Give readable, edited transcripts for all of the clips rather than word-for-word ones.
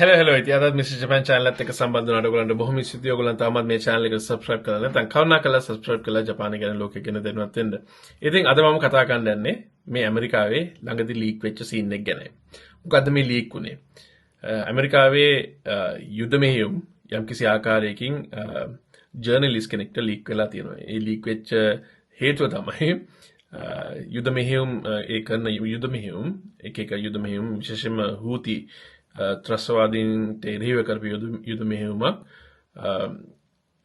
hello ඉතින් අදත් mister Japan channel එකත් එක්ක සම්බන්ධ වුණාට ඔයගොල්ලන්ට බොහොම ස්තුතියි. ඔයගොල්ලන් තාමත් මේ channel එකට subscribe කරලා නැත්නම් කරුණාකරලා subscribe කරලා ජපානය ගැන ලෝකෙ ගැන දැනුවත් වෙන්න. ඉතින් අද මම කතා කරන්න යන්නේ මේ ඇමරිකාවේ ළඟදී ලීක් වෙච්ච scene එක ගැන. මොකද්ද මේ ලීක් වුනේ? ඇමරිකාවේ යුද මෙහෙයුම් යම්කිසි ආකාරයකින් ජර්නලිස්ට් කෙනෙක්ට ලීක් වෙලා තියෙනවා. ඒ ලීක් වෙච්ච හේතුව තමයි යුද මෙහෙයුම් ඒ කරන යුද මෙහෙයුම් එක යුද මෙහෙයුම් විශේෂයෙන්ම හූති ත්‍රස්වාදීන්ට එරෙහිව කරපු යුද මෙහෙයුමක්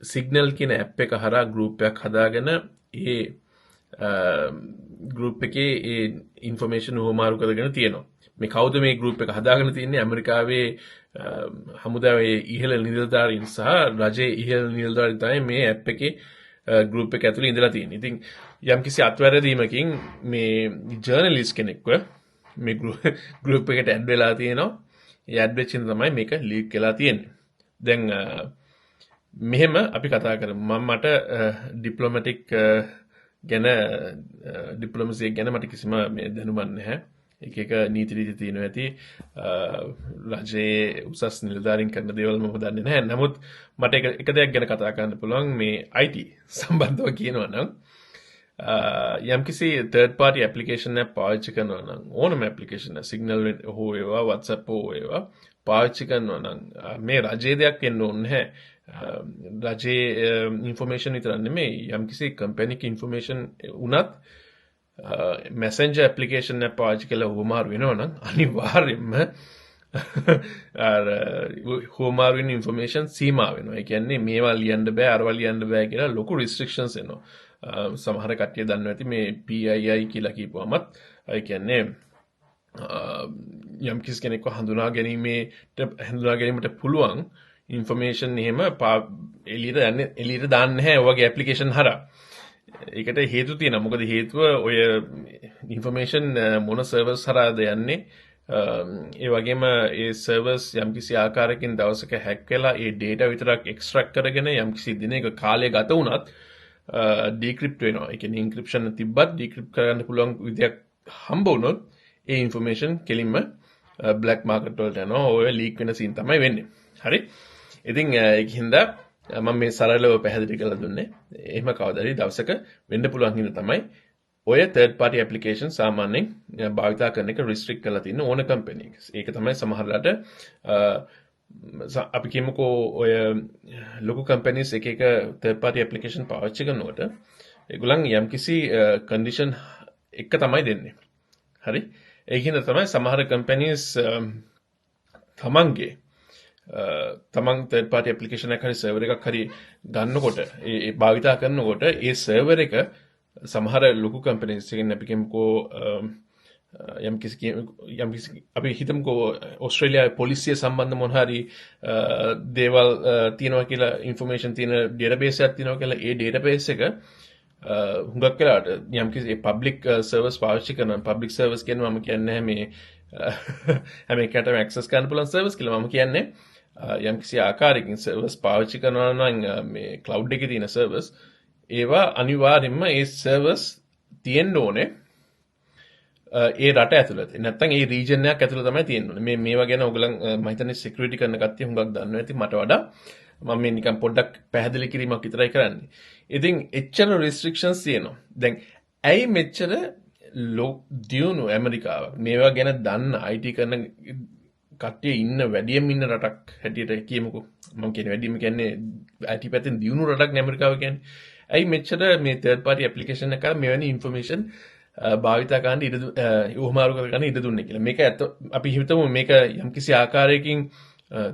සිග්නල් කියන ඇප් එක හරහා ගෲප් එකක් හදාගෙන ඒ ගෲප් එකේ ඒ ඉන්ෆර්මේෂන් හොමාරු කරගෙන තියෙනවා. මේ කවුද මේ ගෲප් එක හදාගෙන තියන්නේ? ඇමරිකාවේ හමුදාවේ ඉහළ නිලධාරීන් සහ රජයේ ඉහළ නිලධාරීන් තමයි මේ ඇප් එකේ ගෲප් එක ඇතුලේ ඉඳලා තියෙන්නේ. ඉතින් යම්කිසි අත්වැරදීමකින් මේ ජර්නලිස්ට් කෙනෙක්ව මේ ගෲප් එකට ඇඩ් වෙලා තියෙනවා. ඒ ඇඩ් වෙච්ච තමයි මේක ලීක් වෙලා තියෙන්නේ. දැන් මෙහෙම අපි කතා කරමු. මට ඩිප්ලොමැටික් ගැන ඩිප්ලොමසි ගැන මට කිසිම මේ දැනුමක් නැහැ. එක නීති රීති තියෙනවා ඇති. රජයේ උසස් නිලධාරීන් කරන දේවල් මම දන්නේ නැහැ. නමුත් මට එක දෙයක් ගැන කතා කරන්න පුළුවන් මේ IT සම්බන්ධව කියනවා නම් යම්කිසි third party application එකක් පාවිච්චි කරනවා නම් ඕනම application එක signal හෝ වේවා WhatsApp හෝ වේවා පාවිච්චි කරනවා නම් මේ රජයේ දෙයක් වෙන්න ඕනේ නැහැ. රජයේ information විතර නෙමෙයි යම්කිසි company ක information උනත් messenger application එක පාවිච්චි කළා හොමාරු වෙනවා නම් අනිවාර්යයෙන්ම හොමාරු වෙන information සීමා වෙනවා. ඒ කියන්නේ මේවා ලියන්න බෑ අරවා ලියන්න බෑ කියලා ලොකු restrictions එනවා. සමහර කට්ටිය දන්නවා ඇති මේ PII කියලා කියපුවමත් ඒ කියන්නේ යම් කිසි කෙනෙක්ව හඳුනා ගැනීමට පුළුවන් ඉන්ෆර්මේෂන් එහෙම එළියට දාන්නේ නැහැ ඔය වගේ ඇප්ලිකේෂන් හරහා. ඒකට හේතු තියෙනවා. මොකද හේතුව ඔය ඉන්ෆර්මේෂන් මොන සර්වර්ස් හරහාද යන්නේ? ඒ වගේම ඒ සර්වර්ස් යම්කිසි ආකාරයකින් දවසක හැක් වෙලා ඒ data විතරක් එක්ස්ට්‍රැක්ට් කරගෙන යම්කිසි දිනයක කාලය ගත වුණත් decrypt වෙනවා. ඒ කියන්නේ encryption තිබ්බත් decrypt කරන්න පුළුවන් විදියක් හම්බ වුණොත් ඒ information කෙලින්ම black market වලට යනවා. ඔය leak වෙන scene තමයි වෙන්නේ. හරි? ඉතින් ඒකින්ද මම මේ සරලව පැහැදිලි කරලා දුන්නේ. එහෙම කවදාද දවසක වෙන්න පුළුවන් හින්දා තමයි ඔය third party application සාමාන්‍යයෙන් භාවිතා කරන එක restrict කරලා තියෙන ඕන company එක. ඒක තමයි සමහරලාට අපි කියමුකෝ ඔය ලොකු companies එක third party application පාවිච්චි කරනකොට ඒගොල්ලන් යම්කිසි condition එක තමයි දෙන්නේ. හරි? ඒකින්ද තමයි සමහර companies තමන් third party application එකක් හරි server එකක් හරි ගන්නකොට ඒ භාවිතා කරනකොට ඒ server එක සමහර ලොකු companies එකෙන් අපි කියමුකෝ යම්කිසි අපි හිතමුකෝ ඕස්ට්‍රේලියාවේ පොලිසිය සම්බන්ධ මොන හරි දේවල් තියෙනවා කියලා ඉන්ෆර්මේෂන් තියෙන database එකක් තියෙනවා කියලා ඒ database එක හුඟක් වෙලාවට යම්කිසි public servers පාවිච්චි කරන public servers කියනවා මම කියන්නේ මේ හැම එකටම access කරන්න පුළුවන් servers කියලා මම කියන්නේ යම්කිසි ආකාරයකින් servers පාවිච්චි කරනවා නම් මේ cloud එකේ තියෙන servers ඒවා අනිවාර්යයෙන්ම ඒ servers තියෙන්න ඕනේ ඒ රට ඇතුළත. නැත්තම් ඒ region එකක් ඇතුළත තමයි තියෙන්න ඕනේ. මේවා ගැන ඔයගොල්ලන් මම හිතන්නේ security කරන කට්ටිය හුඟක් දන්නවා ඇති මට වඩා. මම මේ නිකන් පොඩ්ඩක් පැහැදිලි කිරීමක් විතරයි කරන්නේ. ඉතින් එච්චර restrictions තියෙනවා. දැන් ඇයි මෙච්චර දියුණු ඇමරිකාවක් මේවා ගැන දන්න IT කරන කට්ටිය ඉන්න වැඩියෙන් ඉන්න රටක් හැටියට කියමුකෝ. මම කියන්නේ වැඩිම කියන්නේ IT පැත්තෙන් දියුණු රටක් නේ ඇමරිකාව කියන්නේ. ඇයි මෙච්චර මේ third party application එක කරලා මෙවැනි information භාවිතා කරන්න උහමාරු කරගන්න ඉඩ දුන්නේ කියලා. මේක අපි හිතමු මේක යම්කිසි ආකාරයකින්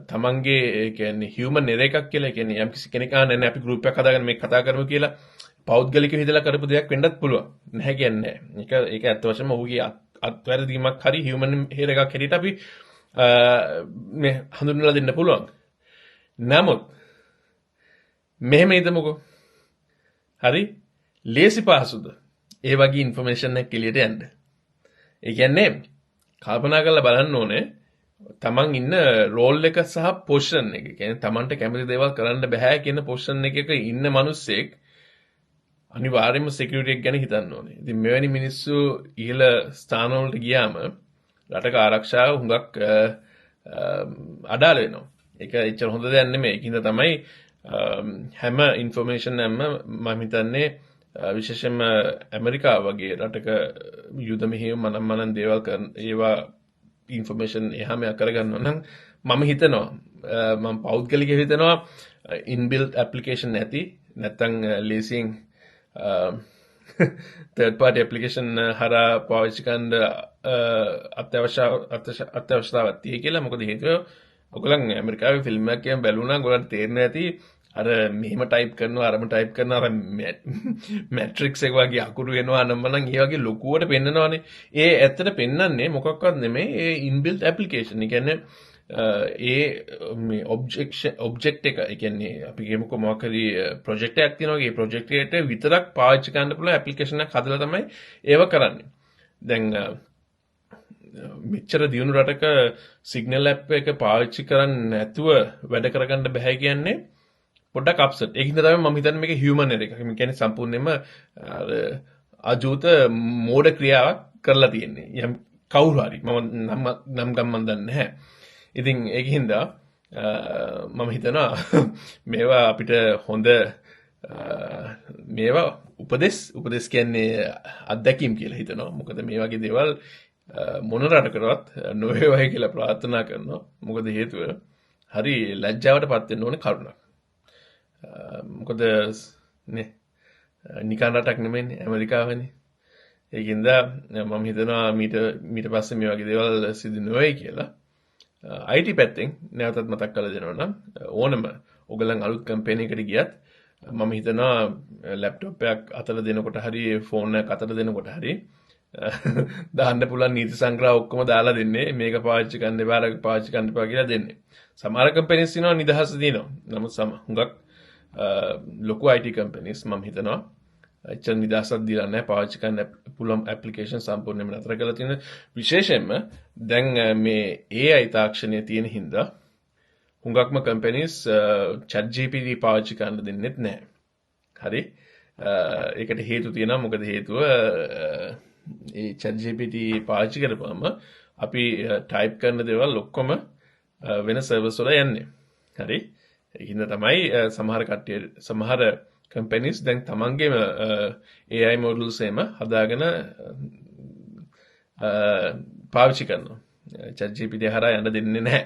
තමන්ගේ ඒ කියන්නේ human error එකක් කියලා. ඒ කියන්නේ යම්කිසි කෙනෙක් නැහැ අපි group එකක් හදාගෙන මේක කතා කරමු කියලා පෞද්ගලිකව හිතලා කරපු දෙයක් වෙන්නත් පුළුවන්. නැහැ කියන්නේ නැහැ. ඒක ඇත්ත වශයෙන්ම ඔහුගේ අත්වැරදීමක් හරි human error එකක් හැටියට අපි මේ හඳුන්වලා දෙන්න පුළුවන්. නමුත් මෙහෙම හිතමුකෝ. හරි? ලේසි පහසුද? ඒ වගේ ඉන්ෆර්මේෂන් එකක් එළියට යන්න. ඒ කියන්නේ කල්පනා කරලා බලන්න ඕනේ තමන් ඉන්න රෝල් එක සහ පොසිෂන් එක. ඒ කියන්නේ තමන්ට කැමති දේවල් කරන්න බෑ කියන පොසිෂන් එකක ඉන්න මිනිස්සෙක් අනිවාර්යයෙන්ම security එක ගැන හිතන්න ඕනේ. ඉතින් මෙවැනි මිනිස්සු ඉහළ ස්ථාන වලට ගියාම රටක ආරක්ෂාව හුඟක් අඩාල වෙනවා. ඒක එච්චර හොඳ දෙයක් නෙමෙයි. ඒකින්ද තමයි හැම ඉන්ෆර්මේෂන් එකම මම හිතන්නේ විශේෂයෙන්ම ඇමරිකාව වගේ රටක යුද මෙහෙයුම් මනන් දේවල් කරන ඒවා ඉන්ෆර්මේෂන් එහා මෙහා කරගන්නවා නම් මම හිතනවා මම පෞද්ගලිකව හිතනවා ඉන්බිල්ට් ඇප්ලිකේෂන් නැති නැත්තම් ලේසියෙන් third party application හරහා පාවිච්චි කරන්න අත්‍යවශ්‍යතාවක් තියෙයි කියලා. මොකද හේතුව ඔයගොල්ලන් ඇමරිකාවේ ෆිල්ම් එකක් කියන් බැලුණා ඔයගොල්ලන්ට තේරෙන්නේ නැති අර මෙහෙම ටයිප් කරනවා අරම ටයිප් කරනවා අර මැට්‍රික්ස් එක වගේ අකුරු එනවා නම් ඒ වගේ ලොකුවට පෙන්නනවානේ. ඒ ඇත්තට පෙන්වන්නේ මොකක්වත් නෙමෙයි ඒ ඉන්බිල්ට් ඇප්ලිකේෂන්. ඒ කියන්නේ ඒ මේ ඔබ්ජෙක්ට් එක ඒ කියන්නේ අපි කියමුකෝ මොකක් හරි ප්‍රොජෙක්ට් එකක් තියෙනවා. ඒ ප්‍රොජෙක්ට් එකට විතරක් පාවිච්චි කරන්න පුළුවන් ඇප්ලිකේෂන් එකක් හදලා තමයි ඒව කරන්නේ. දැන් මෙච්චර දියුණු රටක සිග්නල් ඇප් එක පාවිච්චි කරන්නේ නැතුව වැඩ කරගන්න බෑ කියන්නේ පොඩ්ඩක් අප්සෙට්. ඒකින්ද තමයි මම හිතන්නේ මේක හියුමන් එරර් එකක්. මේ කියන්නේ සම්පූර්ණයෙන්ම අජූත මෝඩ ක්‍රියාවක් කරලා තියෙන්නේ. යම් කවුරු හරි මම නම් ගම්මන් දන්නේ නැහැ. ඉතින් ඒකින්ද මම හිතනවා මේවා අපිට හොඳ මේවා උපදෙස් කියන්නේ අත්දැකීම් කියලා හිතනවා. මොකද මේ වගේ දේවල් මොන රටකටවත් නොවේවයි කියලා ප්‍රාර්ථනා කරනවා. මොකද හේතුව හරි ලැජ්ජාවට පත් වෙන්න ඕනේ කරුණක්. මොකද නේ නිකන් රටක් නෙමෙයිනේ ඇමරිකාවනේ. ඒකින්ද මම හිතනවා මීට පස්සේ මේ වගේ දේවල් සිදු නොවේයි කියලා. IT පැත්තෙන් නැවතත් මතක් කරලා දෙනවා නම් ඕනම ඔයගලන් අලුත් කම්පැනි එකකට ගියත් මම හිතනවා ලැප්ටොප් එකක් අතට දෙනකොට හරි ෆෝන් එකක් අතට දෙනකොට හරි දාන්න පුළුවන් නීති සංග්‍රහ ඔක්කොම දාලා දෙන්නේ මේක පාවිච්චි කරන්න එපා අර පාවිච්චි කරන්න එපා කියලා දෙන්නේ. සමහර කම්පැනිස් තියෙනවා නිදහස දෙනවා. නමුත් හුඟක් ලොකු IT කම්පැනිස් මම හිතනවා එච්චර නිදහසක් දීලා නැහැ. පාවිච්චි කරන්න පුළුවන් ඇප්ලිකේෂන් සම්පූර්ණයෙන්ම නතර කරලා තියෙන. විශේෂයෙන්ම දැන් මේ AI තාක්ෂණය තියෙන හින්දා හුඟක්ම කම්පැනිස් ChatGPT පාවිච්චි කරන්න දෙන්නෙත් නැහැ. හරි. ඒකට හේතු තියෙනවා. මොකද හේතුව ඒ ChatGPT පාවිච්චි කරපුවම අපි ටයිප් කරන දේවල් ඔක්කොම වෙන සර්වර්ස් වල යන්නේ. හරි. ඒකින්ද තමයි සමහර කම්පැනිස් දැන් තමන්ගේම AI මොඩල්ස් එම හදාගෙන පාවිච්චි කරනවා. ChatGPT හරහා යන්න දෙන්නේ නැහැ.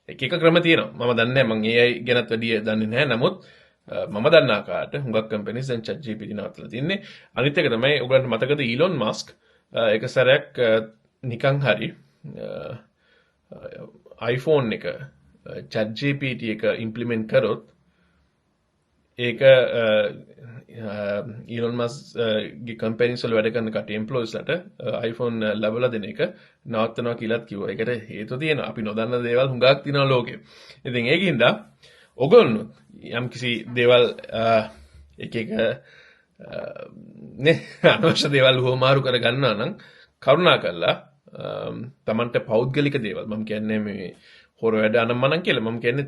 එක ක්‍රම තියෙනවා. මම දන්නේ නැහැ. මම AI ගැනත් වැඩි දන්නේ නැහැ. නමුත් මම දන්න ආකාරයට හුඟක් කම්පැනිස් දැන් ChatGPT නවත්තලා තින්නේ. අනිත් එක තමයි ඔයගලන්ට මතකද ඊලොන් මස්ක් එක සැරයක් නිකන් හරි iPhone එක ChatGPT එක ඉම්ප්ලිමන්ට් කරොත් ඒක ඊලොන් මස්ක්ගේ කම්පැනිස් වල වැඩ කරන කට්ටිය එම්ප්ලොයිස්ලට iPhone ලැබලා දෙන එක නවත්තනවා කියලාත් කිව්වා. ඒකට හේතුව තියෙනවා. අපි නොදන්න දේවල් හුඟක් තියෙනවා ලෝකේ. ඉතින් ඒකින්ද ඔයගොල්ලෝ යම්කිසි දේවල් එක නේ අනවශ්‍ය දේවල් හොමාරු කර ගන්නවා නම් කරුණා කරලා තමන්ට පෞද්ගලික දේවල් මම කියන්නේ මේ හොර වැඩ අනම්මනම් කියලා මම කියන්නේ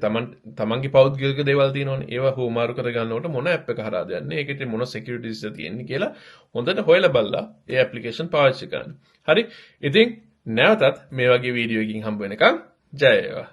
තමන්ගේ පෞද්ගලික දේවල් තියෙනවනේ ඒවා හොමාරු කර ගන්නකොට මොන ඇප් එක හරහාද යන්නේ ඒකේ මොන සිකියුරිටිස් තියෙන්නේ කියලා හොඳට හොයලා බලලා ඒ ඇප්ලිකේෂන් පාවිච්චි කරන්න. හරි. ඉතින් නැවතත් මේ වගේ වීඩියෝ එකකින් හම්බ වෙනකන් ජය වේවා.